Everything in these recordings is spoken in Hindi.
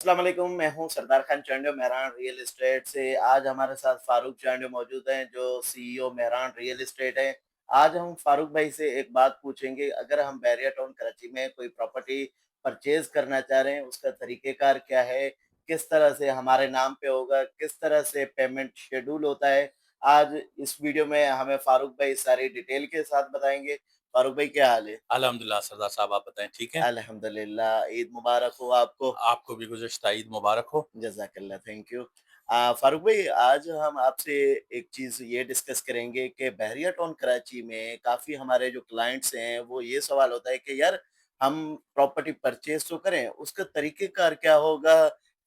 अस्सलाम वालेकुम, मैं हूँ सरदार खान चंडो मेहरान रियल एस्टेट से। आज हमारे साथ फारूक चंडो मौजूद हैं जो सीईओ मेहरान रियल एस्टेट हैं। आज हम फारूक भाई से एक बात पूछेंगे, अगर हम बैरिया टाउन कराची में कोई प्रॉपर्टी परचेज़ करना चाह रहे हैं, उसका तरीक़ेकार क्या है? किस तरह से हमारे नाम पे होगा? किस तरह से पेमेंट शेड्यूल होता है? आज इस वीडियो में हमें फारूक भाई सारी डिटेल के साथ बताएँगे। फारूक भाई क्या हाल है? अल्हम्दुलिल्लाह सरदार साहब, आप बताएँ ठीक हैं? अल्हम्दुलिल्लाह, ईद मुबारक हो आपको। आपको भी गुज़िश्ता ईद मुबारक हो। जज़ाकल्लाह, थैंक यू। फारूक भाई, आज हम आपसे एक चीज़ ये डिस्कस करेंगे कि बहरिया टाउन कराची में काफ़ी हमारे जो क्लाइंट्स हैं, वो ये सवाल होता है कि यार हम प्रॉपर्टी परचेज़ तो करें, उसका तरीक़ेकार क्या होगा?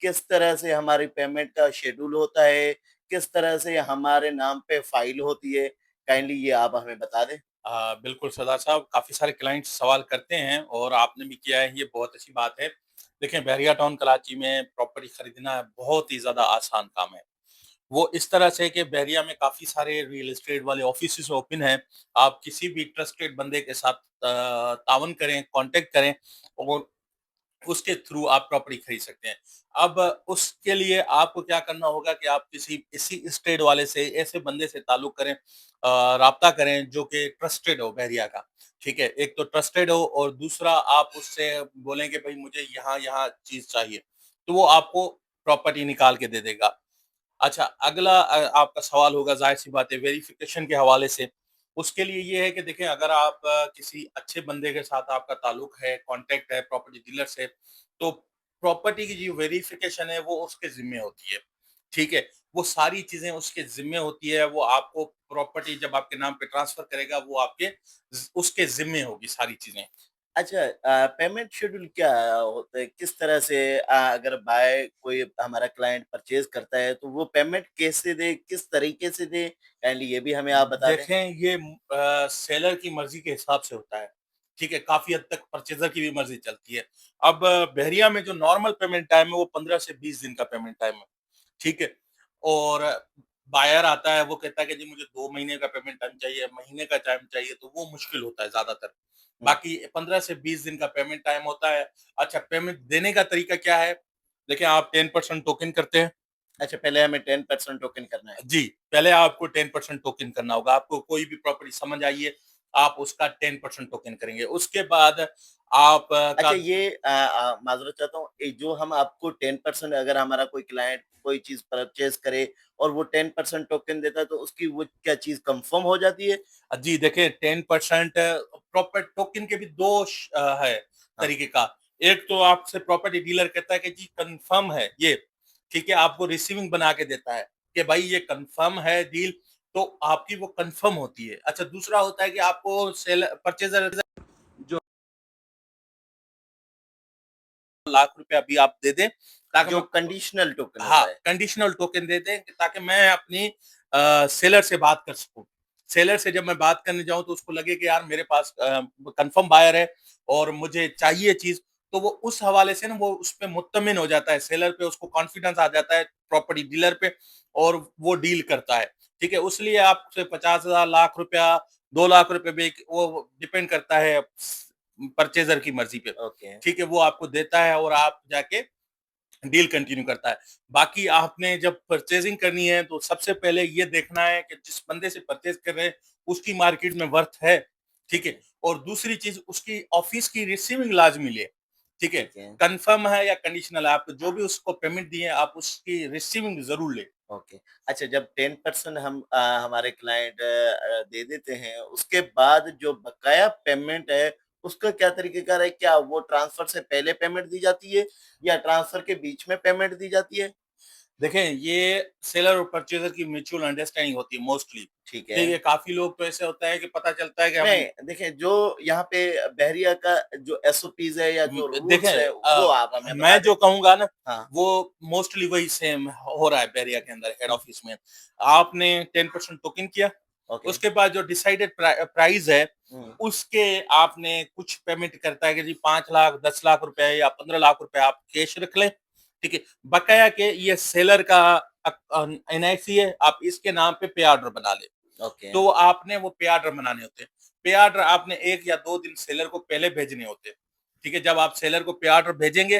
किस तरह से हमारी पेमेंट का शेड्यूल होता है? किस तरह से हमारे नाम पे फ़ाइल होती है? काइंडली ये आप हमें बता दें। बिल्कुल सरदार साहब, काफ़ी सारे क्लाइंट्स सवाल करते हैं और आपने भी किया है, ये बहुत अच्छी बात है। देखें, बहरिया टाउन कराची में प्रॉपर्टी खरीदना बहुत ही ज़्यादा आसान काम है। वो इस तरह से कि बहरिया में काफ़ी सारे रियल एस्टेट वाले ऑफ़िसेज़ ओपन हैं। आप किसी भी ट्रस्टेड बंदे के साथ तावन करें, कॉन्टैक्ट करें और उसके थ्रू आप प्रॉपर्टी खरीद सकते हैं। अब उसके लिए आपको क्या करना होगा कि आप किसी इसी स्टेट वाले से, ऐसे बंदे से ताल्लुक करें, राब्ता करें जो कि ट्रस्टेड हो बहरिया का, ठीक है? एक तो ट्रस्टेड हो और दूसरा आप उससे बोलें कि भई मुझे यहाँ-यहाँ चीज़ चाहिए, तो वो आपको प्रॉपर्टी निकाल के दे देगा। अच्छा, अगला आपका सवाल होगा ज़ाहिर-सी बात है वेरिफ़िकेशन के हवाले से। उसके लिए ये है कि देखिए, अगर आप किसी अच्छे बंदे के साथ आपका ताल्लुक है, कॉन्टैक्ट है प्रॉपर्टी डीलर से, तो प्रॉपर्टी की जो वेरिफ़िकेशन है वो उसके ज़िम्मे होती है, ठीक है? वो सारी चीज़ें उसके ज़िम्मे होती है, वो आपको प्रॉपर्टी जब आपके नाम पे ट्रांसफ़र करेगा वो आपके उसके ज़िम्मे होगी सारी चीज़ें। अच्छा, पेमेंट शेड्यूल क्या होता है? किस तरह से अगर बाय कोई हमारा क्लाइंट परचेज़ करता है, तो वो पेमेंट कैसे दे, किस तरीके से दे? काइंडली ये भी हमें आप बता दें। देखें, ये सेलर की मर्ज़ी के हिसाब से होता है, ठीक है? काफ़ी हद तक परचेज़र की भी मर्ज़ी चलती है। अब बहरिया में जो नॉर्मल पेमेंट टाइम है, वो 15 से 20 दिन का पेमेंट टाइम है, ठीक है? और बायर आता है, वो कहता है कि जी मुझे 2 महीने का पेमेंट टाइम चाहिए, महीने का टाइम चाहिए, तो वो मुश्किल होता है ज़्यादातर। हुँ। बाकी 15 से 20 दिन का पेमेंट टाइम होता है। अच्छा, पेमेंट देने का तरीका क्या है? देखिए, आप 10% टोकन करते हैं। अच्छा, पहले हमें 10% टोकन करना है। जी, पहले आपको 10% टोकन करना होगा। आपको कोई भी प्रॉपर्टी समझ आई है, आप उसका 10% टोकन करेंगे। उसके बाद आप का अच्छा, ये माज़रत चाहता हूँ, ये जो हम आपको 10% अगर हमारा कोई क्लाइंट कोई चीज़ परचेज़ करे और वो 10% टोकन देता है, तो उसकी वो क्या चीज़ कन्फर्म हो जाती है? जी, देखिए, 10% प्रॉपर टोकन के भी 2 है हाँ। तरीके का। एक तो आपसे प्रॉपर्टी डीलर कहता है कि जी कन्फर्म है ये, ठीक है? आपको रिसीविंग बना के देता है कि भाई ये कन्फर्म है डील, तो आपकी वो कन्फर्म होती है। अच्छा, दूसरा होता है कि आपको परचेज़र जो लाख रुपए अभी आप दे दें, ताकि जो मैं कंडीशनल टोकन हाँ, होता है। कंडीशनल टोकन दे दें ताकि मैं अपनी सेलर से बात कर सकूँ। सेलर से जब मैं बात करने जाऊँ तो उसको लगे कि यार मेरे पास कन्फर्म बायर है और मुझे चाहिए चीज़, तो वो उस हवाले से ना वो उसपे मुत्तमिन हो जाता है, सेलर पे उसको कॉन्फिडेंस आ जाता है प्रॉपर्टी डीलर पे और वो डील करता है, ठीक है? उसलिए आपसे 50,000 लाख रुपया, 2 लाख रुपए भी वो डिपेंड करता है परचेज़र की मर्ज़ी पे, ओके। ठीक है? वो आपको देता है और आप जाके डील कंटिन्यू करता है। बाकी आपने जब परचेज़िंग करनी है तो सबसे पहले ये देखना है कि जिस बंदे से परचेज़ कर रहे हैं उसकी मार्केट में वर्थ है, ठीक है? ओके, और दूसरी चीज़ उसकी ऑफ़िस की रिसीविंग लाज़मी ले, ठीक है? ठीक है। कन्फर्म है या कंडीशनल है, आप जो भी उसको पेमेंट दिए आप उसकी रिसीविंग ज़रूर लें। ओके। अच्छा, जब 10% हम हमारे क्लाइंट दे देते हैं, उसके बाद जो बकाया पेमेंट है, उसका क्या तरीक़ेकार है? क्या वो ट्रांसफ़र से पहले पेमेंट दी जाती है या ट्रांसफ़र के बीच में पेमेंट दी जाती है? देखें, ये सेलर और परचेज़र की म्यूचुअल अंडरस्टैंडिंग होती है मोस्टली, ठीक ठीक है। है? काफ़ी लोग तो ऐसे होता है कि पता चलता है कि हम नहीं, देखिए जो यहाँ पे बहरिया का जो एसओपीज़ है या जो रूल्स देखें, है, वो आप हमें बता मैं दें। जो कहूँगा ना, हाँ, वो मोस्टली वही सेम हो रहा है बैरिया के अंदर हेड हुँ, ऑफिस में। आपने 10% टोकन किया, ओके। उसके बाद जो डिसाइडेड प्राइस है, हुँ, उसके आपने कुछ पेमेंट करता है कि जी 5 लाख, 10 लाख रुपए या 15 लाख रुपए आप कैश रख लें, ठीक है? बकाया के ये सेलर का एनआईसी है, आप इसके नाम पे पे ऑर्डर बना लें। ओके, तो आपने वो पे ऑर्डर बनाने होते हैं। पे ऑर्डर आपने 1 या 2 दिन सेलर को पहले भेजने होते हैं। ठीक है? जब आप सेलर को पे ऑर्डर भेजेंगे,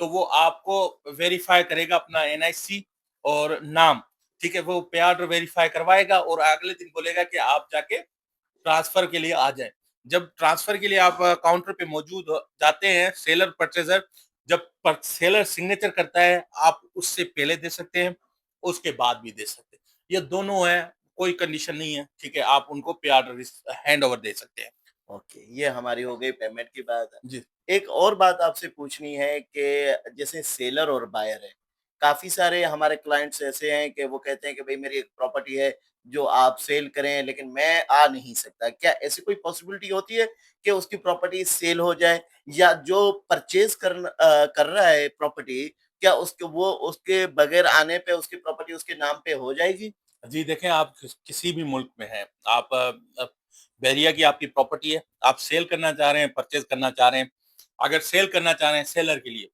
तो वो आपको वेरीफाई करेगा अपना एनआईसी और नाम, ठीक है? वो पे ऑर्डर वेरीफाई करवाएगा और अगले दिन बोलेगा कि आप जाके ट्रांसफर के लिए आ जाएँ। जब ट्रांसफर के लिए आप काउंटर पे मौजूद हो जाते हैं, सेलर परचेज़र जब पर सेलर सिग्नेचर करता है, आप उससे पहले दे सकते हैं, उसके बाद भी दे सकते हैं। ये दोनों हैं, कोई कंडीशन नहीं है, ठीक है? आप उनको पे ऑर्डर हैंडओवर दे सकते हैं। ओके, ये हमारी हो गई पेमेंट की बात। जी। एक और बात आपसे पूछनी है कि जैसे सेलर और बायर है, काफ़ी सारे हमारे क्लाइंट्स ऐसे हैं कि वो कहते हैं कि भई मेरी एक प्रॉपर्टी है जो आप सेल करें लेकिन मैं आ नहीं सकता। क्या ऐसी कोई पॉसिबिलिटी होती है कि उसकी प्रॉपर्टी सेल हो जाए या जो कर रहा है प्रॉपर्टी, क्या उसके वो उसके बगैर आने पे उसकी प्रॉपर्टी उसके नाम पे हो जाएगी? जी, देखें आप किसी भी मुल्क में हैं, आप बहरिया की आपकी प्रॉपर्टी है, आप सेल करना चाह रहे हैं, परचेज़ करना चाह रहे हैं। अगर सेल करना चाह रहे हैं सेलर के लिए,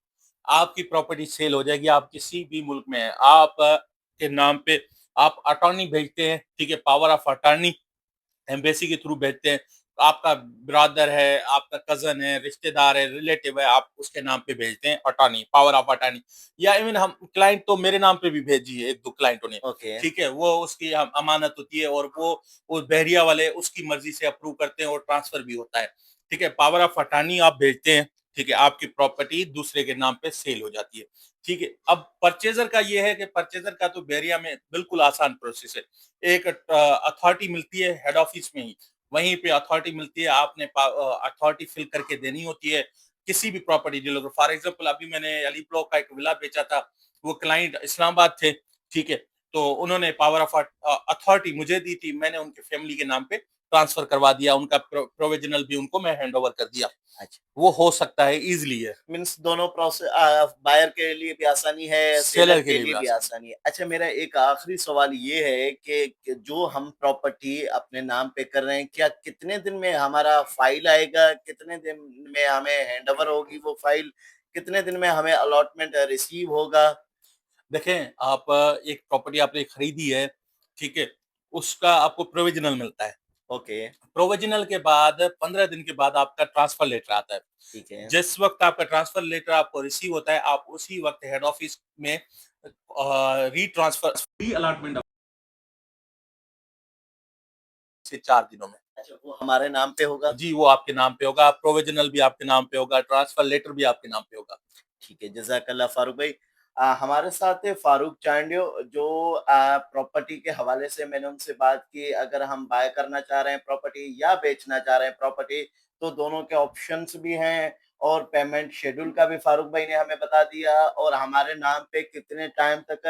आपकी प्रॉपर्टी सेल हो जाएगी, आप किसी भी मुल्क में हैं। आप के नाम पे आप अटॉर्नी भेजते हैं, ठीक है? पावर ऑफ अटॉर्नी एम्बेसी के थ्रू भेजते हैं। आपका ब्रदर है, आपका कज़न है, रिश्तेदार है, रिलेटिव है, आप उसके नाम पे भेजते हैं अटॉर्नी, पावर ऑफ अटॉर्नी या इवन हम क्लाइंट तो मेरे नाम पे भी भेजी है 1-2 क्लाइंटों ने, ओके, ठीक है? वो उसकी अमानत होती है और वो बहरिया वाले उसकी मर्ज़ी से अप्रूव करते हैं और ट्रांसफ़र भी होता है, ठीक है? पावर ऑफ अटॉर्नी आप भेजते हैं, ठीक है? आपकी प्रॉपर्टी दूसरे के नाम पे सेल हो जाती है, ठीक है? अब परचेज़र का ये है कि परचेज़र का तो बहरिया में बिल्कुल आसान प्रोसेस है। एक अथॉरिटी मिलती है हेड ऑफिस में ही, वहीं पे अथॉरिटी मिलती है, आपने अथॉरिटी फिल करके देनी होती है, किसी भी प्रॉपर्टी डीलर को। फॉर एग्ज़ाम्पल अभी मैंने अली ब्लॉक का एक विला बेचा था, वो क्लाइंट इस्लामाबाद थे, ठीक है? तो उन्होंने पावर ऑफ अथॉरिटी मुझे दी थी, मैंने उनके फैमिली के नाम पे ट्रांसफर करवा दिया, उनका प्रोविज़नल भी उनको मैं हैंडओवर कर दिया। अच्छा। वो हो सकता है, ईज़िली है, मीन्स दोनों बायर के लिए भी आसानी है, सेलर सेलर के के लिए भी लिए भी आसान। आसानी है। अच्छा मेरा एक आखिरी सवाल ये है कि जो हम प्रॉपर्टी अपने नाम पे कर रहे हैं, क्या कितने दिन में हमारा फाइल आएगा? कितने दिन में हमें हैंडओवर होगी वो फाइल? कितने दिन में हमें अलॉटमेंट रिसीव होगा? देखें, आप एक प्रॉपर्टी आपने खरीदी है, ठीक है? उसका आपको प्रोविज़नल मिलता है। ओके, प्रोविज़नल के बाद 15 दिन के बाद आपका ट्रांसफर लेटर आता है। ठीक है। जिस वक़्त आपका ट्रांसफर लेटर आपको रिसीव होता है, आप उसी वक़्त हेड ऑफिस में री-ट्रांसफर री-अलॉटमेंट से 4 दिनों में। अच्छा वो हमारे नाम पे होगा? जी, वो आपके नाम पे होगा, प्रोविज़नल भी आपके नाम पे होगा, ट्रांसफर लेटर भी आपके नाम पे होगा। ठीक है, जज़ाकल्लाह फ़ारूक भाई। हमारे साथ है फ़ारूक चांडियो जो प्रॉपर्टी के हवाले से मैंने उनसे बात की, अगर हम बाय करना चाह रहे हैं प्रॉपर्टी या बेचना चाह रहे हैं प्रॉपर्टी, तो दोनों के ऑप्शंस भी हैं और पेमेंट शेड्यूल का भी फ़ारूक भाई ने हमें बता दिया और हमारे नाम पे कितने टाइम तक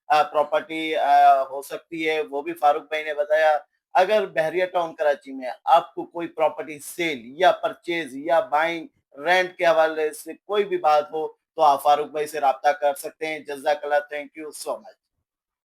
प्रॉपर्टी हो सकती है, वो भी फ़ारूक भाई ने बताया। अगर बहरिया टाउन कराची में आपको कोई प्रॉपर्टी सेल या परचेज़ या बाइंग रेंट के हवाले से कोई भी बात हो, तो आप फारूक भाई से राब्ता कर सकते हैं। जज़ाकल्लाह, थैंक यू सो मच।